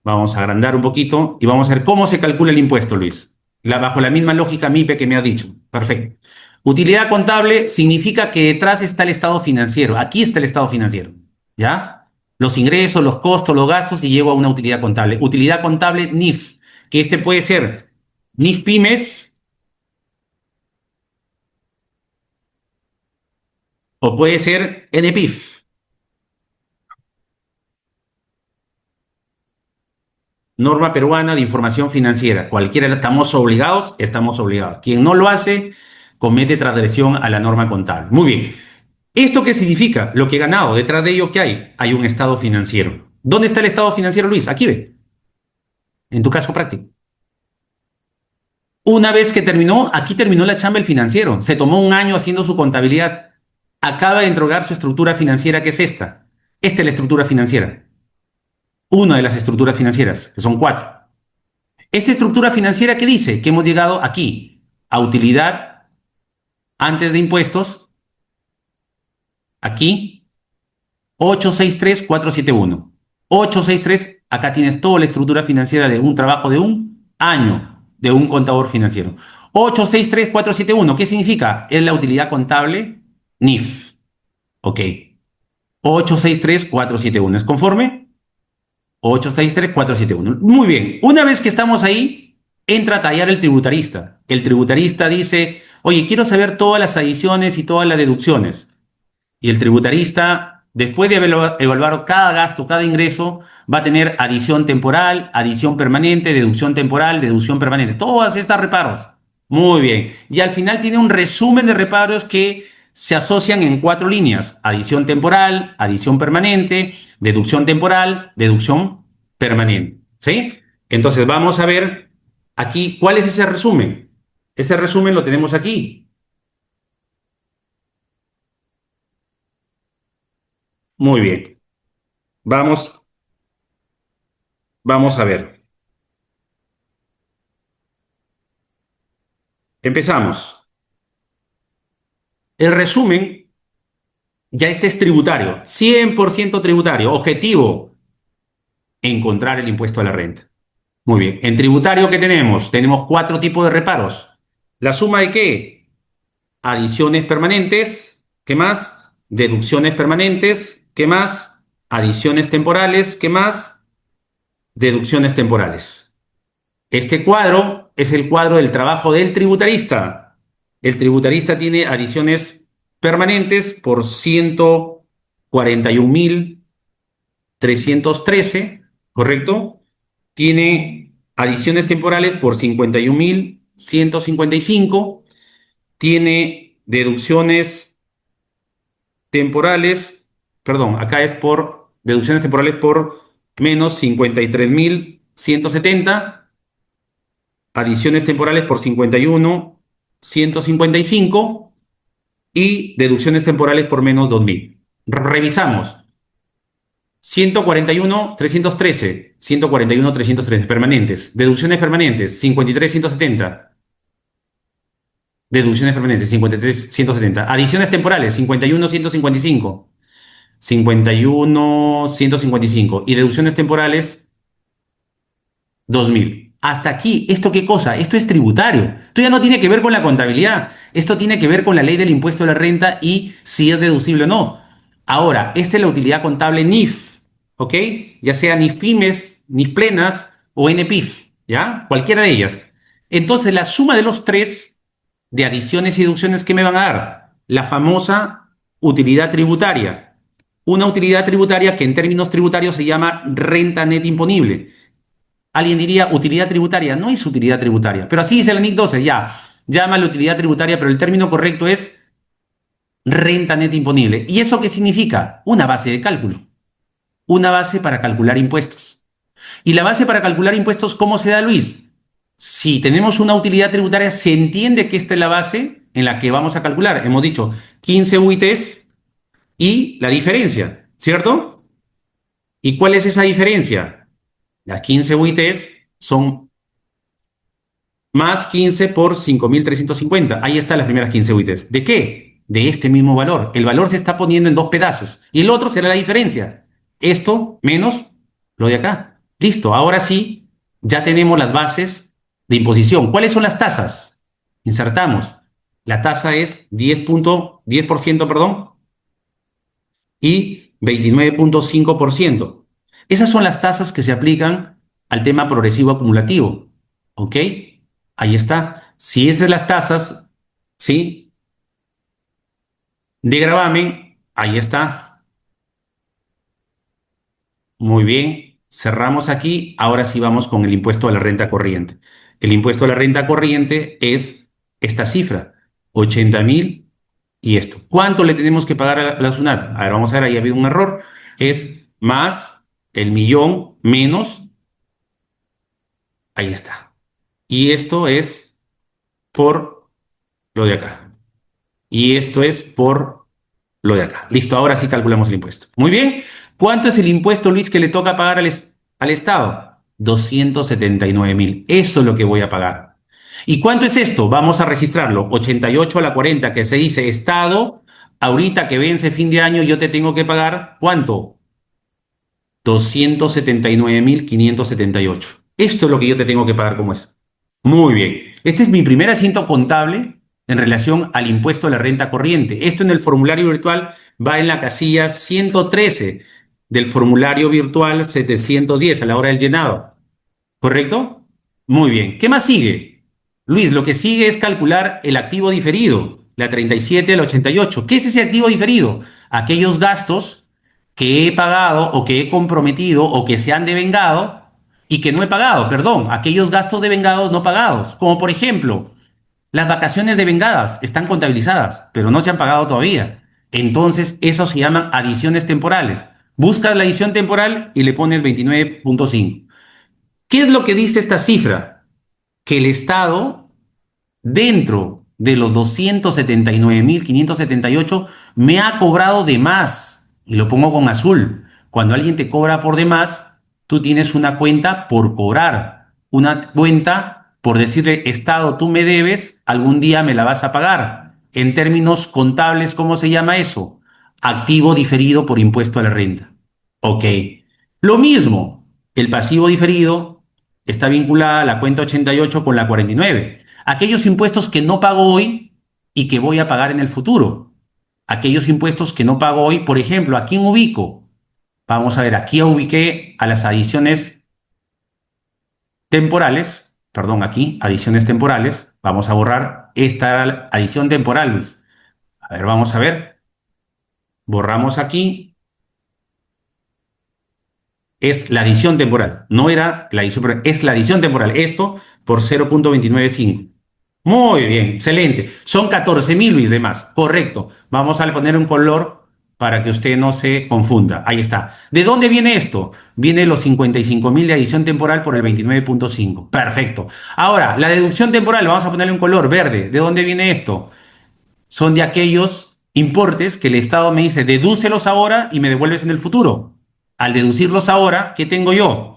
Speaker 1: Vamos a agrandar un poquito y vamos a ver cómo se calcula el impuesto, Luis. Bajo la misma lógica MIPE que me has dicho. Perfecto. Utilidad contable significa que detrás está el estado financiero. Aquí está el estado financiero. ¿Ya? Los ingresos, los costos, los gastos y llego a una utilidad contable. Utilidad contable NIF, que este puede ser NIF Pymes o puede ser NPIF. Norma peruana de información financiera. Cualquiera, estamos obligados, estamos obligados. Quien no lo hace, comete transgresión a la norma contable. Muy bien. ¿Esto qué significa? Lo que he ganado. Detrás de ello, ¿qué hay? Hay un estado financiero. ¿Dónde está el estado financiero, Luis? Aquí ve. En tu caso práctico. Una vez que terminó, aquí terminó la chamba el financiero. Se tomó un año haciendo su contabilidad. Acaba de entregar su estructura financiera, que es esta. Esta es la estructura financiera. Una de las estructuras financieras, que son cuatro. Esta estructura financiera, ¿qué dice? Que hemos llegado aquí a utilidad antes de impuestos, aquí, 863,471. 863, acá tienes toda la estructura financiera de un trabajo de un año de un contador financiero. 863,471, ¿qué significa? Es la utilidad contable NIF. Ok. 863,471. ¿Es conforme? 863,471. Muy bien. Una vez que estamos ahí, entra a tallar el tributarista. El tributarista dice, oye, quiero saber todas las adiciones y todas las deducciones. Y el tributarista, después de evaluar cada gasto, cada ingreso, va a tener adición temporal, adición permanente, deducción permanente. Todas estas reparos. Muy bien. Y al final tiene un resumen de reparos que se asocian en cuatro líneas. Adición temporal, adición permanente, deducción temporal, deducción permanente. ¿Sí? Entonces vamos a ver aquí cuál es ese resumen. Ese resumen lo tenemos aquí. Muy bien. Vamos Vamos a ver. Empezamos. El resumen, ya este es tributario, 100% tributario. Objetivo, encontrar el impuesto a la renta. Muy bien. En tributario, ¿qué tenemos? Tenemos cuatro tipos de reparos. ¿La suma de qué? Adiciones permanentes. ¿Qué más? Deducciones permanentes. ¿Qué más? Adiciones temporales. ¿Qué más? Deducciones temporales. Este cuadro es el cuadro del trabajo del tributarista. El tributarista tiene adiciones permanentes por 141,313, ¿correcto? Tiene adiciones temporales por 51,155. Tiene deducciones temporales, perdón, acá es por deducciones temporales por menos 53,170. Adiciones temporales por 51,155 y deducciones temporales por menos 2,000. Revisamos. 141,313, 141,313 permanentes. Deducciones permanentes, 53,170. Deducciones permanentes, 53,170. Adiciones temporales, 51,155. 51,155. Y deducciones temporales, 2,000. Hasta aquí, ¿esto qué cosa? Esto es tributario. Esto ya no tiene que ver con la contabilidad. Esto tiene que ver con la ley del impuesto a la renta y si es deducible o no. Ahora, esta es la utilidad contable NIF, ¿ok? Ya sea NIF pymes, NIF plenas o NPIF, ¿ya? Cualquiera de ellas. Entonces, la suma de los tres de adiciones y deducciones, ¿qué me van a dar? La famosa utilidad tributaria. Una utilidad tributaria que en términos tributarios se llama renta neta imponible. Alguien diría utilidad tributaria. No es utilidad tributaria. Pero así dice el NIC 12, ya. Llama la utilidad tributaria, pero el término correcto es renta neta imponible. ¿Y eso qué significa? Una base de cálculo. Una base para calcular impuestos. ¿Y la base para calcular impuestos cómo se da, Luis? Si tenemos una utilidad tributaria, se entiende que esta es la base en la que vamos a calcular. Hemos dicho 15 UITs y la diferencia, ¿cierto? ¿Y cuál es esa diferencia? Las 15 UITs son más 15 por 5.350. Ahí están las primeras 15 UITs. ¿De qué? De este mismo valor. El valor se está poniendo en dos pedazos y el otro será la diferencia. Esto menos lo de acá. Listo. Ahora sí, ya tenemos las bases de imposición. ¿Cuáles son las tasas? Insertamos. La tasa es 10%, perdón, y 29,5%. Esas son las tasas que se aplican al tema progresivo acumulativo. ¿Ok? Ahí está. Si esas son las tasas, ¿sí? De gravamen, ahí está. Muy bien. Cerramos aquí. Ahora sí vamos con el impuesto a la renta corriente. El impuesto a la renta corriente es esta cifra, 80.000 y esto. ¿Cuánto le tenemos que pagar a la SUNAT? A ver, vamos a ver, ahí ha habido un error. Es más el millón menos, ahí está. Y esto es por lo de acá. Y esto es por lo de acá. Listo, ahora sí calculamos el impuesto. Muy bien. ¿Cuánto es el impuesto, Luis, que le toca pagar al Estado? 279.000. Eso es lo que voy a pagar. ¿Y cuánto es esto? Vamos a registrarlo. 88 a la 40, que se dice Estado. Ahorita que vence fin de año, yo te tengo que pagar, ¿cuánto? 279.578. Esto es lo que yo te tengo que pagar como es. Muy bien. Este es mi primer asiento contable en relación al impuesto a la renta corriente. Esto en el formulario virtual va en la casilla 113 del formulario virtual 710 a la hora del llenado. ¿Correcto? Muy bien. ¿Qué más sigue? Luis, lo que sigue es calcular el activo diferido, la 37 a la 88. ¿Qué es ese activo diferido? Aquellos gastos que he pagado o que he comprometido o que se han devengado y que no he pagado, perdón, aquellos gastos devengados no pagados, como por ejemplo, las vacaciones devengadas están contabilizadas, pero no se han pagado todavía. Entonces, eso se llaman adiciones temporales. Buscas la adición temporal y le pones 29,5. ¿Qué es lo que dice esta cifra? Que el Estado, dentro de los 279.578, me ha cobrado de más. Y lo pongo con azul. Cuando alguien te cobra por demás, tú tienes una cuenta por cobrar, una cuenta por decirle, Estado, tú me debes, algún día me la vas a pagar. En términos contables, ¿cómo se llama eso? Activo diferido por impuesto a la renta. Ok. Lo mismo, el pasivo diferido está vinculada a la cuenta 88 con la 49. Aquellos impuestos que no pago hoy y que voy a pagar en el futuro. Aquellos impuestos que no pago hoy, por ejemplo, ¿a quién ubico? Vamos a ver, aquí ubiqué a las adiciones temporales, perdón, aquí, adiciones temporales. Vamos a borrar esta adición temporal, Luis. A ver, vamos a ver. Borramos aquí. Es la adición temporal. No era la adición temporal, es la adición temporal. Esto por 0,295. Muy bien, excelente. Son 14.000, Luis, de más. Correcto. Vamos a poner un color para que usted no se confunda. Ahí está. ¿De dónde viene esto? Viene los 55.000 de adición temporal por el 29,5. Perfecto. Ahora, la deducción temporal, vamos a ponerle un color verde. ¿De dónde viene esto? Son de aquellos importes que el Estado me dice, dedúcelos ahora y me devuelves en el futuro. Al deducirlos ahora, ¿qué tengo yo?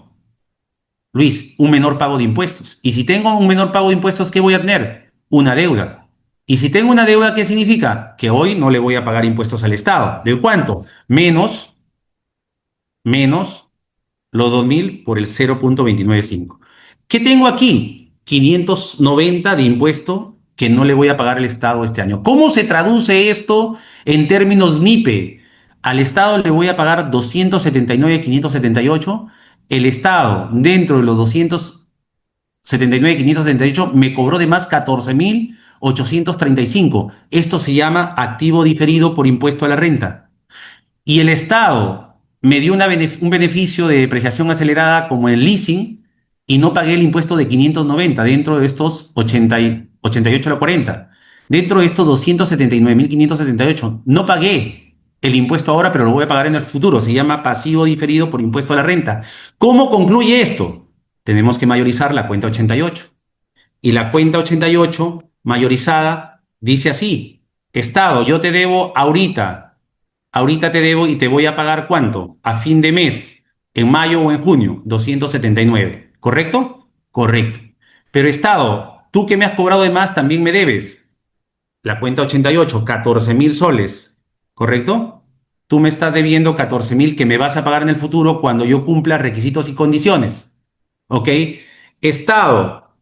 Speaker 1: Luis, un menor pago de impuestos. Y si tengo un menor pago de impuestos, ¿qué voy a tener? Una deuda. Y si tengo una deuda, ¿qué significa? Que hoy no le voy a pagar impuestos al Estado. ¿De cuánto? Menos los 2.000 por el 0,295. ¿Qué tengo aquí? 590 de impuesto que no le voy a pagar al Estado este año. ¿Cómo se traduce esto en términos MIPE? Al Estado le voy a pagar 279.578. El Estado, dentro de los 279.578, me cobró de más 14.835. Esto se llama activo diferido por impuesto a la renta. Y el Estado me dio un beneficio de depreciación acelerada como el leasing y no pagué el impuesto de 590 dentro de estos 88 a la 40. Dentro de estos 279.578 no pagué el impuesto ahora, pero lo voy a pagar en el futuro. Se llama pasivo diferido por impuesto a la renta. ¿Cómo concluye esto? Tenemos que mayorizar la cuenta 88. Y la cuenta 88 mayorizada dice así: Estado, yo te debo ahorita ahorita te debo y te voy a pagar ¿cuánto? A fin de mes, en mayo o en junio, 279. ¿Correcto? Correcto. Pero Estado, tú que me has cobrado de más también me debes. La cuenta 88, 14.000 soles. ¿Correcto? Tú me estás debiendo 14.000 que me vas a pagar en el futuro cuando yo cumpla requisitos y condiciones. ¿Ok? Estado,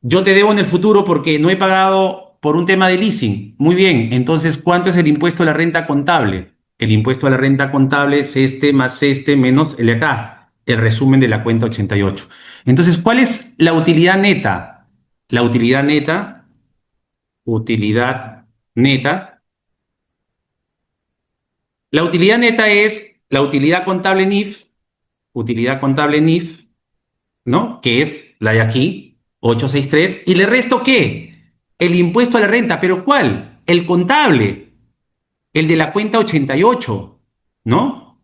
Speaker 1: yo te debo en el futuro porque no he pagado por un tema de leasing. Muy bien, entonces, ¿cuánto es el impuesto a la renta contable? El impuesto a la renta contable es este más este menos el de acá, el resumen de la cuenta 88. Entonces, ¿cuál es la utilidad neta? La utilidad neta, la utilidad neta es la utilidad contable NIF, ¿no? Que es la de aquí, 863. ¿Y le resto qué? El impuesto a la renta. ¿Pero cuál? El contable, el de la cuenta 88, ¿no?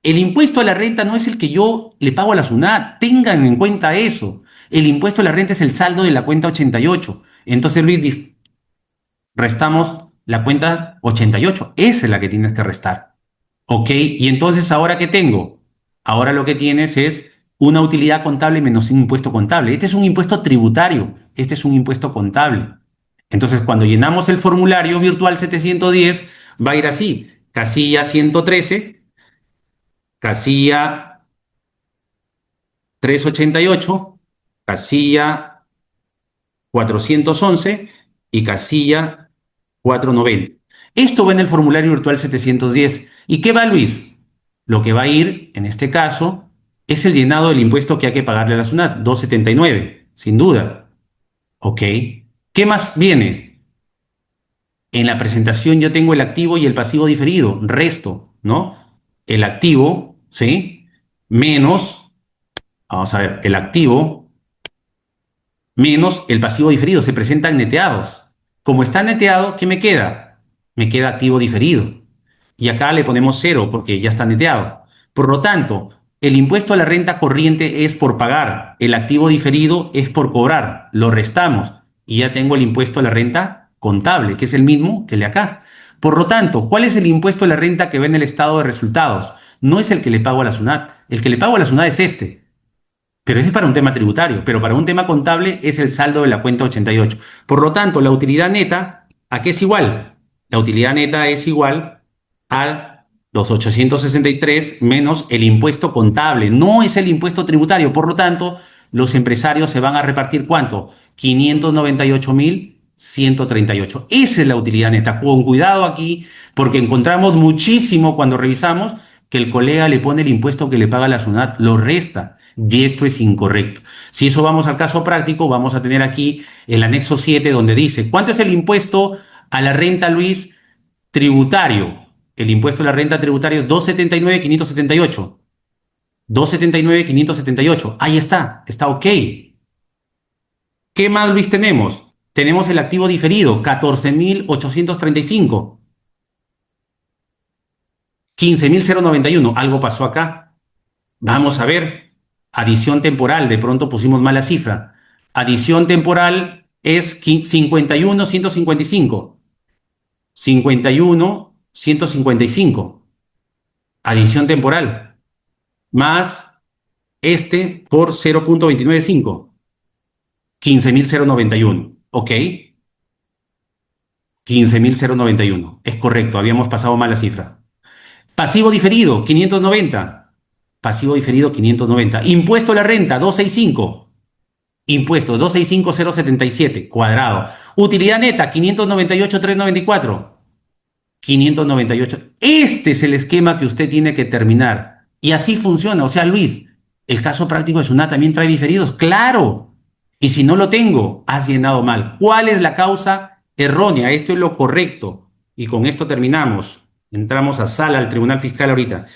Speaker 1: El impuesto a la renta no es el que yo le pago a la SUNAT. Tengan en cuenta eso. El impuesto a la renta es el saldo de la cuenta 88. Entonces, Luis, restamos la cuenta 88. Esa es la que tienes que restar. ¿Ok? Y entonces, ¿ahora qué tengo? Ahora lo que tienes es una utilidad contable menos un impuesto contable. Este es un impuesto tributario, este es un impuesto contable. Entonces, cuando llenamos el formulario virtual 710, va a ir así: casilla 113, casilla 388, casilla 411 y casilla 490. Esto va en el formulario virtual 710. ¿Y qué va, Luis? Lo que va a ir, en este caso, es el llenado del impuesto que hay que pagarle a la SUNAT, 279, sin duda. ¿Ok? ¿Qué más viene? En la presentación yo tengo el activo y el pasivo diferido, resto, ¿no? El activo, ¿sí? Menos, vamos a ver, el activo menos el pasivo diferido, se presentan neteados. Como está neteado, ¿qué me queda? Me queda activo diferido. Y acá le ponemos cero porque ya está neteado. Por lo tanto, el impuesto a la renta corriente es por pagar, el activo diferido es por cobrar, lo restamos y ya tengo el impuesto a la renta contable, que es el mismo que el de acá. Por lo tanto, ¿cuál es el impuesto a la renta que ve en el estado de resultados? No es el que le pago a la SUNAT, el que le pago a la SUNAT es este. Pero ese es para un tema tributario, pero para un tema contable es el saldo de la cuenta 88. Por lo tanto, la utilidad neta, ¿a qué es igual? La utilidad neta es igual a los 863 menos el impuesto contable. No es el impuesto tributario. Por lo tanto, los empresarios se van a repartir ¿cuánto? 598.138. Esa es la utilidad neta. Con cuidado aquí, porque encontramos muchísimo cuando revisamos que el colega le pone el impuesto que le paga la SUNAT, lo resta. Y esto es incorrecto. Si eso vamos al caso práctico, vamos a tener aquí el anexo 7 donde dice, ¿cuánto es el impuesto a la renta, Luis, tributario? El impuesto a la renta tributario es 279.578. 279.578. Ahí está ok. ¿Qué más, Luis, tenemos? Tenemos el activo diferido, 14.835. 15.091. Algo pasó acá. Vamos a ver. Adición temporal. De pronto pusimos mal la cifra. Adición temporal es 51.155. 51.155. Adición temporal. Más este por 0.295. 15.091. ¿Ok? 15.091. Es correcto. Habíamos pasado mal la cifra. Pasivo diferido, 590. Pasivo diferido, 590. Impuesto a la renta, 265. Impuesto, 265.077, cuadrado. Utilidad neta, 598.394. 598. Este es el esquema que usted tiene que terminar. Y así funciona. O sea, Luis, ¿el caso práctico de SUNAT también trae diferidos? ¡Claro! Y si no lo tengo, has llenado mal. ¿Cuál es la causa errónea? Esto es lo correcto. Y con esto terminamos. Entramos a sala, al Tribunal Fiscal ahorita.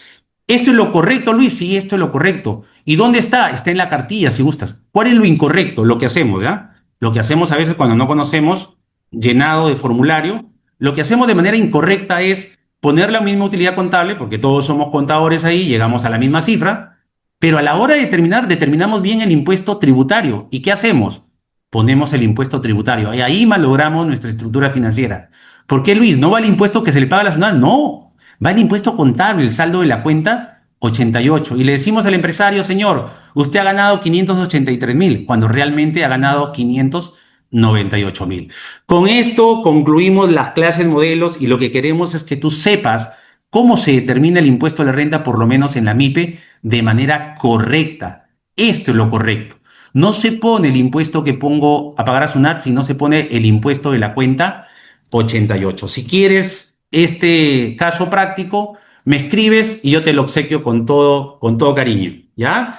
Speaker 1: ¿Esto es lo correcto, Luis? Sí, esto es lo correcto. ¿Y dónde está? Está en la cartilla, si gustas. ¿Cuál es lo incorrecto? Lo que hacemos, ¿ya? Lo que hacemos a veces cuando no conocemos llenado de formulario, lo que hacemos de manera incorrecta es poner la misma utilidad contable, porque todos somos contadores ahí, llegamos a la misma cifra, pero a la hora de terminar, determinamos bien el impuesto tributario. ¿Y qué hacemos? Ponemos el impuesto tributario. Y ahí malogramos nuestra estructura financiera. ¿Por qué, Luis? ¿No va el impuesto que se le paga a la SUNAT? No. Va el impuesto contable, el saldo de la cuenta, 88. Y le decimos al empresario, señor, usted ha ganado 583.000, cuando realmente ha ganado 598.000. Con esto concluimos las clases modelos y lo que queremos es que tú sepas cómo se determina el impuesto a la renta, por lo menos en la MIPE, de manera correcta. Esto es lo correcto. No se pone el impuesto que pongo a pagar a SUNAT, sino se pone el impuesto de la cuenta 88. Si quieres este caso práctico, me escribes y yo te lo obsequio con todo cariño, ¿ya?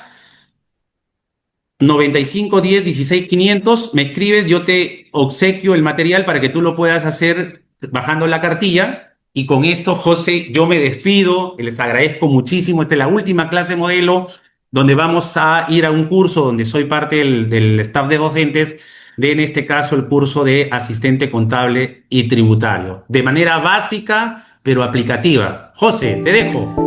Speaker 1: 95 10 16 500, me escribes, yo te obsequio el material para que tú lo puedas hacer bajando la cartilla. Y con esto, José, yo me despido, les agradezco muchísimo. Esta es la última clase modelo donde vamos a ir a un curso donde soy parte del staff de docentes de, en este caso, el curso de asistente contable y tributario, de manera básica pero aplicativa. José, te dejo.